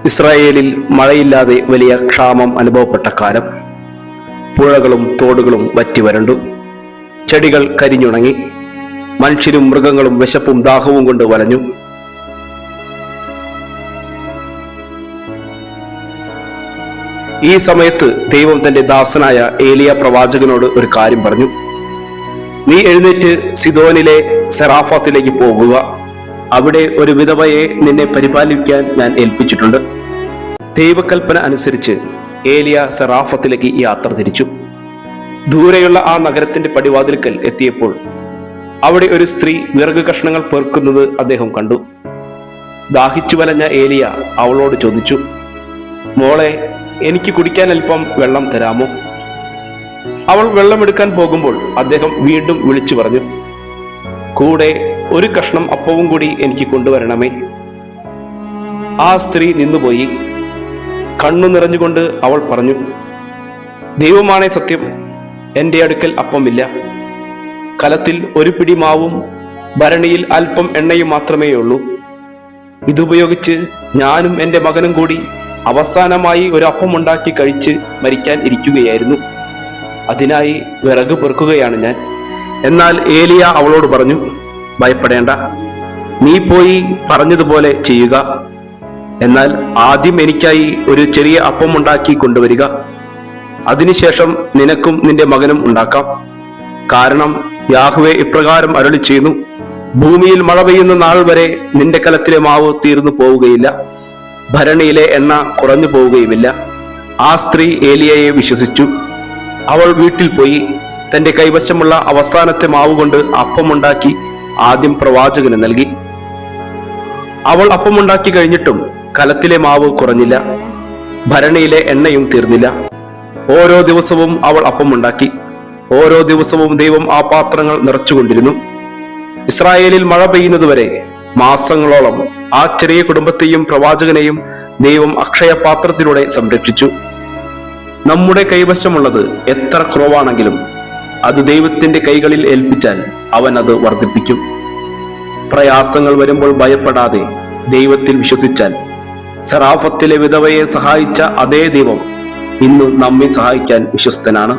ഇസ്രായേലിൽ മഴയില്ലാതെ വലിയ ക്ഷാമം അനുഭവപ്പെട്ട കാലം. പുഴകളും തോടുകളും വറ്റിവരണ്ടു. ചെടികൾ കരിഞ്ഞുണങ്ങി. മനുഷ്യരും മൃഗങ്ങളും വിശപ്പും ദാഹവും കൊണ്ട് വലഞ്ഞു. ഈ സമയത്ത് ദൈവം തന്റെ ദാസനായ ഏലിയ പ്രവാചകനോട് ഒരു കാര്യം പറഞ്ഞു. നീ എഴുന്നേറ്റ് സിദോനിലെ സെറാഫത്തിലേക്ക് പോകുക. അവിടെ ഒരു വിധവയെ നിന്നെ പരിപാലിക്കാൻ ഞാൻ ഏൽപ്പിച്ചിട്ടുണ്ട്. ദൈവകൽപ്പന അനുസരിച്ച് ഏലിയ സെറാഫത്തിലേക്ക് യാത്ര തിരിച്ചു. ദൂരെയുള്ള ആ നഗരത്തിന്റെ പടിവാതിൽക്കൽ എത്തിയപ്പോൾ അവിടെ ഒരു സ്ത്രീ വിറക് കഷ്ണങ്ങൾ പെറുക്കുന്നത് അദ്ദേഹം കണ്ടു. ദാഹിച്ചു വലഞ്ഞ ഏലിയ അവളോട് ചോദിച്ചു, മോളെ, എനിക്ക് കുടിക്കാൻ അല്പം വെള്ളം തരാമോ? അവൾ വെള്ളമെടുക്കാൻ പോകുമ്പോൾ അദ്ദേഹം വീണ്ടും വിളിച്ചു പറഞ്ഞു, കൂടെ ഒരു കഷ്ണം അപ്പവും കൂടി എനിക്ക് കൊണ്ടുവരണമേ. ആ സ്ത്രീ നിന്നുപോയി. കണ്ണു നിറഞ്ഞുകൊണ്ട് അവൾ പറഞ്ഞു, ദൈവമാണേ സത്യം, എൻ്റെ അടുക്കൽ അപ്പമില്ല. കലത്തിൽ ഒരു പിടി മാവും ഭരണിയിൽ അല്പം എണ്ണയും മാത്രമേയുള്ളൂ. ഇതുപയോഗിച്ച് ഞാനും എൻ്റെ മകനും കൂടി അവസാനമായി ഒരു അപ്പമുണ്ടാക്കി കഴിച്ച് മരിക്കാൻ ഇരിക്കുകയായിരുന്നു. അതിനായി വിറക് പെറുക്കുകയാണ് ഞാൻ. എന്നാൽ ഏലിയ അവളോട് പറഞ്ഞു, ഭയപ്പെടേണ്ട, നീ പോയി പറഞ്ഞതുപോലെ ചെയ്യുക. എന്നാൽ ആദ്യം എനിക്കായി ഒരു ചെറിയ അപ്പമുണ്ടാക്കി കൊണ്ടുവരിക. അതിനുശേഷം നിനക്കും നിന്റെ മകനും ഉണ്ടാക്കാം. കാരണം യാഹ്വേ ഇപ്രകാരം അരുളി ചെയ്യുന്നു, ഭൂമിയിൽ മഴ പെയ്യുന്ന നാൾ വരെ നിന്റെ കലത്തിലെ മാവ് തീർന്നു പോവുകയില്ല, ഭരണിയിലെ എണ്ണ കുറഞ്ഞു പോവുകയുമില്ല. ആ സ്ത്രീ ഏലിയയെ വിശ്വസിച്ചു. അവൾ വീട്ടിൽ പോയി തന്റെ കൈവശമുള്ള അവസാനത്തെ മാവ് കൊണ്ട് അപ്പമുണ്ടാക്കി ആദ്യം പ്രവാചകന് നൽകി. അവൾ അപ്പമുണ്ടാക്കി കഴിഞ്ഞിട്ടും കലത്തിലെ മാവ് കുറഞ്ഞില്ല, ഭരണിയിലെ എണ്ണയും തീർന്നില്ല. ഓരോ ദിവസവും അവൾ അപ്പമുണ്ടാക്കി. ഓരോ ദിവസവും ദൈവം ആ പാത്രങ്ങൾ നിറച്ചുകൊണ്ടിരുന്നു. ഇസ്രായേലിൽ മഴ പെയ്യുന്നതുവരെ മാസങ്ങളോളം ആ ചെറിയ കുടുംബത്തെയും പ്രവാചകനെയും ദൈവം അക്ഷയപാത്രത്തിലൂടെ സംരക്ഷിച്ചു. നമ്മുടെ കൈവശമുള്ളത് എത്ര കുറവാണെങ്കിലും അത് ദൈവത്തിന്റെ കൈകളിൽ ഏൽപ്പിച്ചാൽ അവൻ അത് വർദ്ധിപ്പിക്കും. പ്രയാസങ്ങൾ വരുമ്പോൾ ഭയപ്പെടാതെ ദൈവത്തിൽ വിശ്വസിച്ചാൽ സെറാഫത്തിലെ വിധവയെ സഹായിച്ച അതേ ദൈവം ഇന്ന് നമ്മെ സഹായിക്കാൻ വിശ്വസ്തനാണ്.